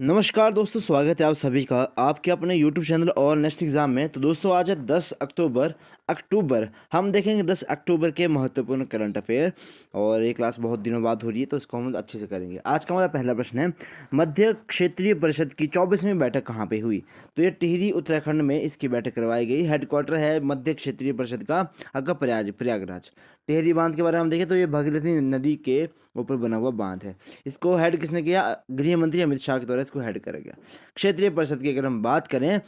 नमस्कार दोस्तों, स्वागत है आप सभी का आपके अपने YouTube चैनल और नेक्स्ट एग्ज़ाम में। तो दोस्तों आज है 10 अक्टूबर अक्टूबर हम देखेंगे 10 अक्टूबर के महत्वपूर्ण करंट अफेयर। और ये क्लास बहुत दिनों बाद हो रही है तो इसको हम अच्छे से करेंगे। आज का हमारा पहला प्रश्न है, मध्य क्षेत्रीय परिषद की 24वीं बैठक कहाँ पे हुई? तो ये टिहरी उत्तराखंड में इसकी बैठक करवाई गई। हेडक्वार्टर है मध्य क्षेत्रीय परिषद का आपका प्रयागराज। टिहरी बांध के बारे में हम देखें तो ये भागीरथी नदी के ऊपर बना हुआ बांध है। इसको हेड किसने किया? गृह मंत्री अमित शाह के द्वारा इसको हेड करा गया। क्षेत्रीय परिषद की अगर हम बात करें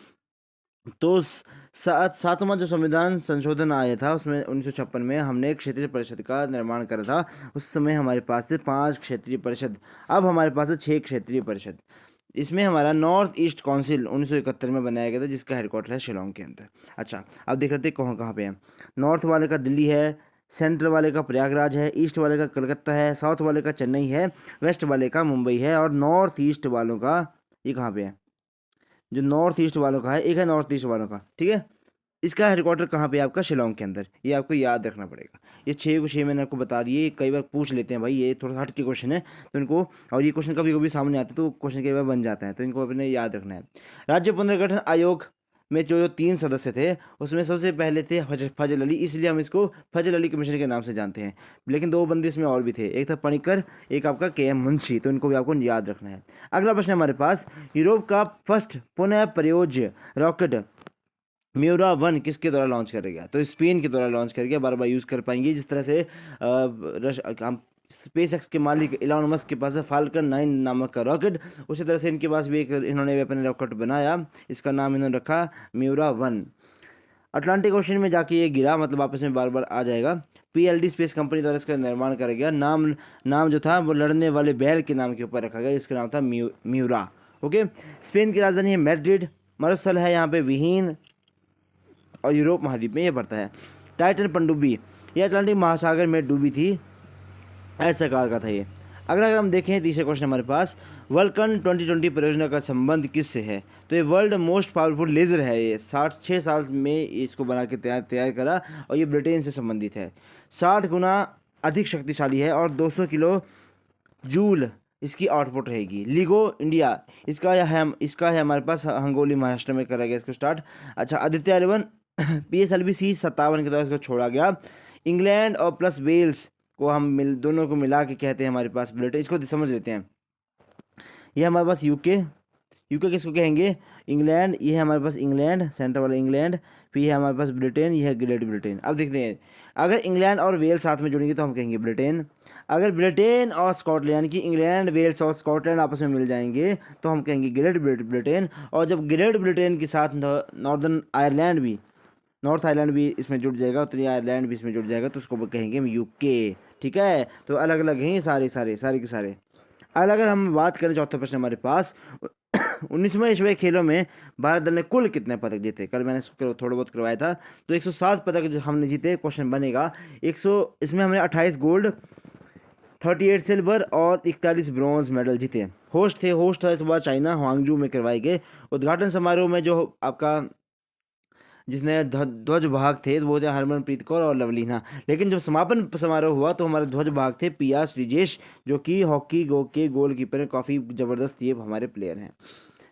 तो सातवां जो संविधान संशोधन आया था उसमें 1956 में हमने क्षेत्रीय परिषद का निर्माण करा था। उस समय हमारे पास थे 5 क्षेत्रीय परिषद, अब हमारे पास है 6 क्षेत्रीय परिषद। इसमें हमारा नॉर्थ ईस्ट काउंसिल 1971 में बनाया गया था जिसका हेडक्वार्टर है शिलोंग के अंदर। अच्छा, अब देख लेते हैं कहाँ कहाँ पे है। नॉर्थ वाले का दिल्ली है, सेंट्रल वाले का प्रयागराज है, ईस्ट वाले का कलकत्ता है, साउथ वाले का चेन्नई है, वेस्ट वाले का मुंबई है, और नॉर्थ ईस्ट वालों का ये कहाँ पे है? जो नॉर्थ ईस्ट वालों का है, एक है नॉर्थ ईस्ट वालों का, ठीक है। इसका हेडक्वार्टर कहाँ पे है? आपका शिलोंग के अंदर। ये आपको याद रखना पड़ेगा। ये 6 को 6 मैंने आपको बता दिए। कई बार पूछ लेते हैं भाई, ये थोड़ा हट के क्वेश्चन है तो इनको, और ये क्वेश्चन कभी कभी सामने आते हैं तो क्वेश्चन कई बार बन जाते हैं तो इनको अपने याद रखना है। राज्य पुनर्गठन आयोग में जो 3 सदस्य थे उसमें सबसे पहले थे फजल अली, इसलिए हम इसको फजल अली कमीशन के नाम से जानते हैं। लेकिन 2 बंदे इसमें और भी थे, एक था पणिकर, एक आपका KM मुंशी, तो इनको भी आपको याद रखना है। अगला प्रश्न हमारे पास, यूरोप का फर्स्ट पुनः प्रयोज्य रॉकेट म्यूरा 1 किसके द्वारा लॉन्च किया गया? तो स्पेन के द्वारा लॉन्च किया गया। बार बार यूज़ कर पाएंगे। जिस तरह से हम स्पेस एक्स के मालिक इलॉन मस्क के पास है फाल्कन 9 नामक का रॉकेट, उसी तरह से इनके पास भी एक इन्होंने भी अपने रॉकेट बनाया। इसका नाम इन्होंने रखा म्यूरा 1। अटलांटिक ओशन में जाके ये गिरा, मतलब आपस में बार बार आ जाएगा। PLD स्पेस कंपनी द्वारा इसका निर्माण करा गया। नाम जो था वो लड़ने वाले बैल के नाम के ऊपर रखा गया, इसका नाम था म्यूरा। ओके। स्पेन की राजधानी है मैड्रिड। मरुस्थल है यहाँ पे विहीन और यूरोप महाद्वीप में ये पड़ता है। टाइटन पनडुब्बी ये अटलांटिक महासागर में डूबी थी, ऐसा कहा का था ये। अगर हम देखें तीसरे क्वेश्चन हमारे पास, वल्कन 2020 परियोजना का संबंध किससे है? तो ये वर्ल्ड मोस्ट पावरफुल लेज़र है। ये 6 साल में इसको बना के तैयार करा और ये ब्रिटेन से संबंधित है। 60 गुना अधिक शक्तिशाली है और 200 किलो जूल इसकी आउटपुट रहेगी। लिगो इंडिया इसका है हमारे पास हंगोली महाराष्ट्र में करा गया इसको स्टार्ट। अच्छा, आदित्य एल1 PSLV C57 के द्वारा इसको छोड़ा गया। इंग्लैंड और प्लस वेल्स को हम दोनों को मिला के कहते हैं हमारे पास ब्रिटेन। इसको समझ लेते हैं। ये हमारे पास यूके किसको कहेंगे? इंग्लैंड। ये है हमारे पास इंग्लैंड, सेंटर वाला इंग्लैंड। फिर है हमारे पास ब्रिटेन, ये है ग्रेट ब्रिटेन। अब देखते हैं, अगर इंग्लैंड और वेल्स साथ में जुड़ेंगे तो हम कहेंगे ब्रिटेन। अगर ब्रिटेन और स्कॉटलैंड यानी कि इंग्लैंड, वेल्स और स्कॉटलैंड आपस में मिल जाएंगे तो हम कहेंगे ग्रेट ब्रिटेन। और जब ग्रेट ब्रिटेन के साथ नॉर्थ आयरलैंड भी इसमें जुड़ जाएगा, उत्तरी आयरलैंड भी इसमें जुड़ जाएगा तो उसको कहेंगे हम यूके। ठीक है, तो अलग अलग हैं सारे के सारे। अलग अगर हम बात करें, चौथा प्रश्न हमारे पास 19वें एशियाई खेलों में भारत दल ने कुल कितने पदक जीते? कल मैंने इसको थोड़ा बहुत करवाया था। तो 107 पदक जो हमने जीते, क्वेश्चन बनेगा 100, इसमें हमने 28 गोल्ड, 38 सिल्वर और 41 ब्रॉन्ज मेडल जीते। होस्ट था इस बार चाइना, हांगजू में करवाए गए। उद्घाटन समारोह में जो आपका जिसने ध्वज भाग थे वो थे हरमनप्रीत कौर और लवलीना। लेकिन जब समापन समारोह हुआ तो हमारे ध्वज भाग थे PR श्रीजेश, जो कि हॉकी के गोलकीपर हैं, काफ़ी ज़बरदस्त ये हमारे प्लेयर हैं।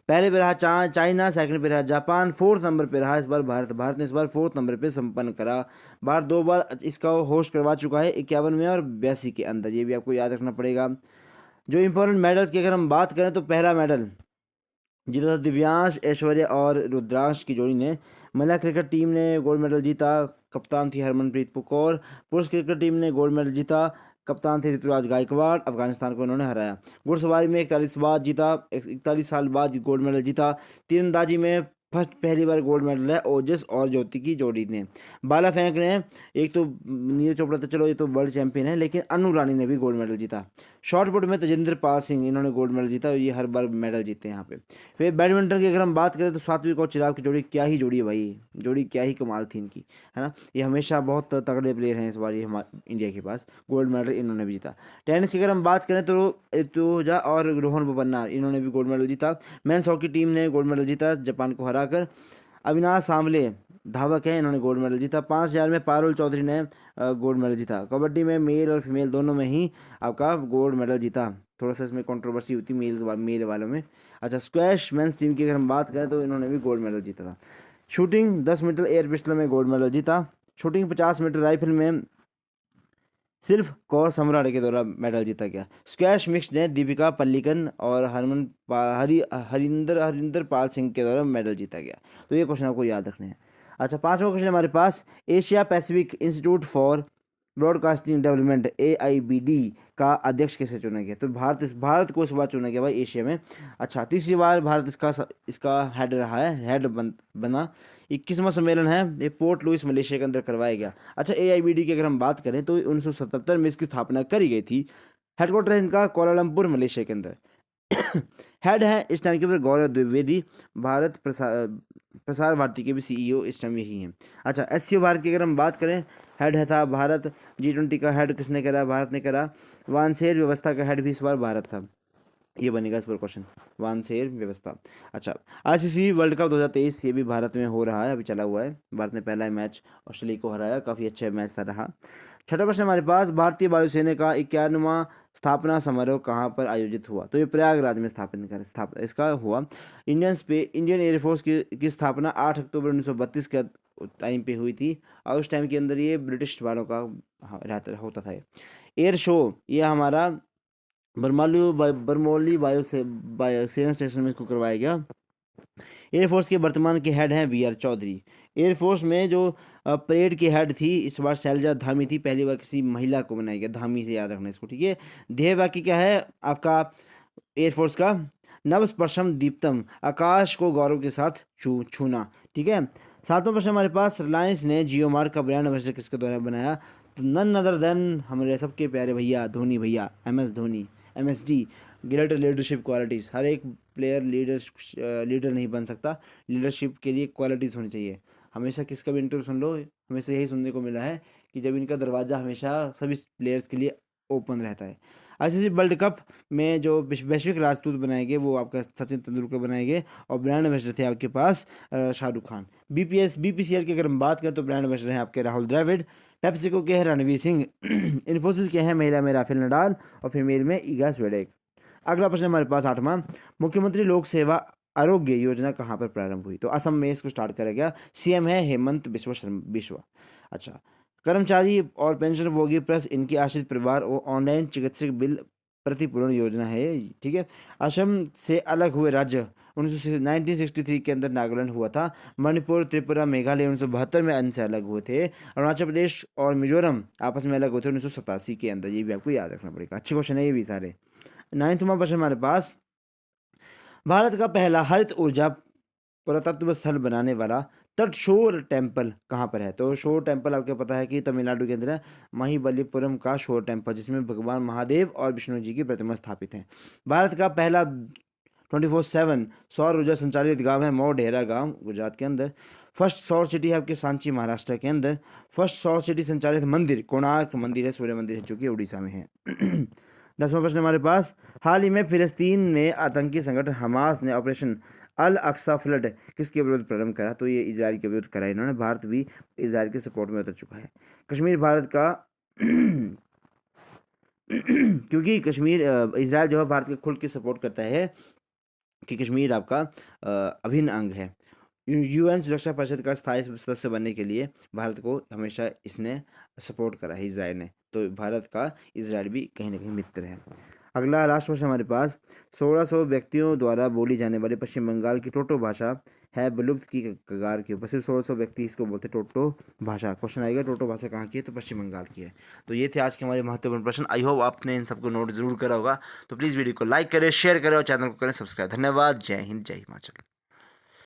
पहले पे रहा चाइना, सेकंड पे रहा जापान, 4th नंबर पे रहा इस बार भारत ने इस बार 4th नंबर पे संपन्न करा। 2 बार इसका होस्ट करवा चुका है, 51 में और 82 के अंदर। ये भी आपको याद रखना पड़ेगा। जो इंपॉर्टेंट मेडल्स की अगर हम बात करें तो पहला मेडल जीता था दिव्यांश, ऐश्वर्या और रुद्रांश की जोड़ी ने। महिला क्रिकेट टीम ने गोल्ड मेडल जीता, कप्तान थी हरमनप्रीत कौर। पुरुष क्रिकेट टीम ने गोल्ड मेडल जीता, कप्तान थे ऋतुराज गायकवाड़। अफगानिस्तान को उन्होंने हराया। घुड़सवारी में 41 साल बाद गोल्ड मेडल जीता। तीरंदाजी में पहली बार गोल्ड मेडल है ओजस और ज्योति की जोड़ी ने। भाला फेंक ने, एक तो नीरज चोपड़ा तो चलो ये तो वर्ल्ड चैंपियन है, लेकिन अनु रानी ने भी गोल्ड मेडल जीता। शॉर्ट पुट में तेजिंदर पाल सिंह, इन्होंने गोल्ड मेडल जीता। ये हर बार मेडल जीते हैं यहाँ पे। फिर बैडमिंटन की अगर हम बात करें तो सात्विक और चिराग की जोड़ी, क्या ही जोड़ी है भाई, जोड़ी क्या ही कमाल थी इनकी, है ना। ये हमेशा बहुत तगड़े प्लेयर हैं। इस बार ये हमारे इंडिया के पास गोल्ड मेडल इन्होंने भी जीता। टेनिस की अगर हम बात करें तो ऋतुजा और रोहन बोपन्ना, इन्होंने भी गोल्ड मेडल जीता। मेंस हॉकी टीम ने गोल्ड मेडल जीता जापान को हराकर। अविनाश सांवले धावक हैं, इन्होंने गोल्ड मेडल जीता। 5000 में पारुल चौधरी ने गोल्ड मेडल जीता। कबड्डी में मेल और फीमेल दोनों में ही आपका गोल्ड मेडल जीता। थोड़ा सा इसमें कंट्रोवर्सी होती मेल वालों में। अच्छा, स्क्वैश मेंस टीम की अगर हम बात करें तो इन्होंने भी गोल्ड मेडल जीता था। शूटिंग 10 मीटर एयर पिस्टल में गोल्ड मेडल जीता। शूटिंग 50 मीटर राइफल में सिर्फ कौर सम्राट के द्वारा मेडल जीता गया। स्क्वैश मिक्स्ड ने दीपिका पल्लिकन और हरिंदर पाल सिंह के द्वारा मेडल जीता गया। तो ये क्वेश्चन आपको याद रखने हैं। अच्छा, पांचवा क्वेश्चन हमारे पास, Asia Pacific Institute for Broadcasting Development AIBD का अध्यक्ष कैसे चुना गया? तो भारत को इस बार चुना गया भाई एशिया में। अच्छा, तीसरी बार भारत इसका हेड रहा है, बना। 21वां सम्मेलन है, ये पोर्ट लुइस मलेशिया के अंदर करवाया गया। अच्छा, AIBD की अगर हम बात करें तो 1977 में इसकी स्थापना करी गई थी। हेडक्वार्टर है इनका कोलालमपुर मलेशिया के अंदर। हेड है इस टाइम के ऊपर गौरव द्विवेदी, भारत प्रसार भारती के भी CEO इस टाइम यही हैं। अच्छा, SCO भारत की अगर हम बात करें, हेड है था भारत। G20 का हेड किसने करा? भारत ने करा। वानसेर व्यवस्था का हेड भी इस बार भारत था। ये बनेगा इस पर क्वेश्चन, वानसेर व्यवस्था। अच्छा, ICC वर्ल्ड कप 2023 ये भी भारत में हो रहा है, अभी चला हुआ है। भारत ने पहला मैच ऑस्ट्रेलिया को हराया, काफ़ी अच्छा मैच था रहा। छठा प्रश्न हमारे पास, भारतीय वायुसेना का 51वां स्थापना समारोह कहाँ पर आयोजित हुआ? तो ये प्रयागराज में इसका हुआ। इंडियन एयरफोर्स की स्थापना 8 अक्टूबर 1932 के टाइम पे हुई थी, और उस टाइम के अंदर ये ब्रिटिश वालों का होता था। एयर शो ये हमारा बरमौली सेना स्टेशन में इसको करवाया गया। एयरफोर्स के वर्तमान के हेड हैं VR चौधरी। एयरफोर्स में जो परेड की हेड थी इस बार शैलजा धामी थी, पहली बार किसी महिला को बनाया गया, धामी से याद रखना इसको, ठीक है। ध्येय वाक्य क्या है आपका एयरफोर्स का? नव स्पर्शम दीप्तम, आकाश को गौरव के साथ छूना, ठीक है। सातवां प्रश्न हमारे पास, रिलायंस ने जियो मार्ट का ब्रांड एम्बेसडर किसके द्वारा बनाया? तो नन अदर देन हमारे सबके प्यारे भैया धोनी भैया, MS Dhoni. MSD, greater leadership qualities. हर एक प्लेयर लीडर नहीं बन सकता, लीडरशिप के लिए क्वालिटीज़ होनी चाहिए। हमेशा किसका भी इंटरव्यू सुन लो, हमेशा यही सुनने को मिला है कि जब इनका दरवाज़ा हमेशा सभी प्लेयर्स के लिए ओपन रहता है। ICC वर्ल्ड कप में जो वैश्विक राजदूत बनाए गए वो आपका सचिन तेंदुलकर बनाए गए, और ब्रांड एम्बेसडर थे आपके पास शाहरुख खान। BPCL की अगर हम बात करें तो ब्रांड एम्बेसडर हैं आपके राहुल द्रविड़। पेप्सिको के हैं रणवीर सिंह। इन्फोसिस के हैं महिला में राफेल नडाल, और फीमेल में ईगा स्वेडेक। अगला प्रश्न हमारे पास 8वां, मुख्यमंत्री लोक सेवा आरोग्य योजना कहाँ पर प्रारंभ हुई? तो असम में इसको स्टार्ट करा गया। CM है हेमंत बिश्वा। अच्छा, कर्मचारी और पेंशनभोगी प्लस इनके आश्रित परिवार और ऑनलाइन चिकित्सक बिल प्रतिपूरण योजना है, ठीक है। असम से अलग हुए राज्य 1963 के अंदर नागालैंड हुआ था। मणिपुर, त्रिपुरा, मेघालय 1972 में अन्य से अलग हुए थे। अरुणाचल प्रदेश और मिजोरम आपस में अलग हुए थे 1987 के अंदर, ये भी आपको याद रखना पड़ेगा। अच्छे क्वेश्चन है ये भी सारे। 9वां प्रश्न हमारे पास, भारत का पहला हरित ऊर्जा पुरातत्व स्थल बनाने वाला तटशोर टेम्पल कहाँ पर है? तो शोर टेम्पल आपको पता है कि तमिलनाडु के अंदर है, महाबलीपुरम का शोर टेम्पल, जिसमें भगवान महादेव और विष्णु जी की प्रतिमा स्थापित है। भारत का पहला 24/7 सौर ऊर्जा संचालित गांव है मोढेरा गांव, गुजरात के अंदर। फर्स्ट सौर सिटी है आपके सांची, महाराष्ट्र के अंदर। फर्स्ट सौर सिटी संचालित मंदिर कोणार्क मंदिर है, सूर्य मंदिर है, जो कि उड़ीसा में है। 10वां प्रश्न हमारे पास, हाल ही में फिलिस्तीन में आतंकी संगठन हमास ने ऑपरेशन अल अक्सा फ्लड किसके विरुद्ध प्रारंभ करा? तो ये इजराइल के विरुद्ध करा इन्होंने। भारत भी इजराइल के सपोर्ट में उतर चुका है। कश्मीर भारत का क्योंकि इजराइल जो है भारत के खुल के सपोर्ट करता है कि कश्मीर आपका अभिन्न अंग है। UN सुरक्षा परिषद का स्थायी सदस्य बनने के लिए भारत को हमेशा इसने सपोर्ट करा है, इजराइल ने। तो भारत का इजराइल भी कहीं ना कहीं मित्र है। अगला लास्ट क्वेश्चन हमारे पास, 1600 व्यक्तियों द्वारा बोली जाने वाली पश्चिम बंगाल की टोटो भाषा है विलुप्त की कगार के ऊपर। सिर्फ 1600 व्यक्ति इसको बोलते टोटो भाषा। क्वेश्चन आएगा टोटो भाषा कहाँ की है? तो पश्चिम बंगाल की है। तो ये थे आज के हमारे महत्वपूर्ण प्रश्न। आई होप आपने इन सबको नोट जरूर करा होगा। तो प्लीज़ वीडियो को लाइक करें, शेयर करें और चैनल को करें सब्सक्राइब। धन्यवाद। जय हिंद, जय हिमाचल।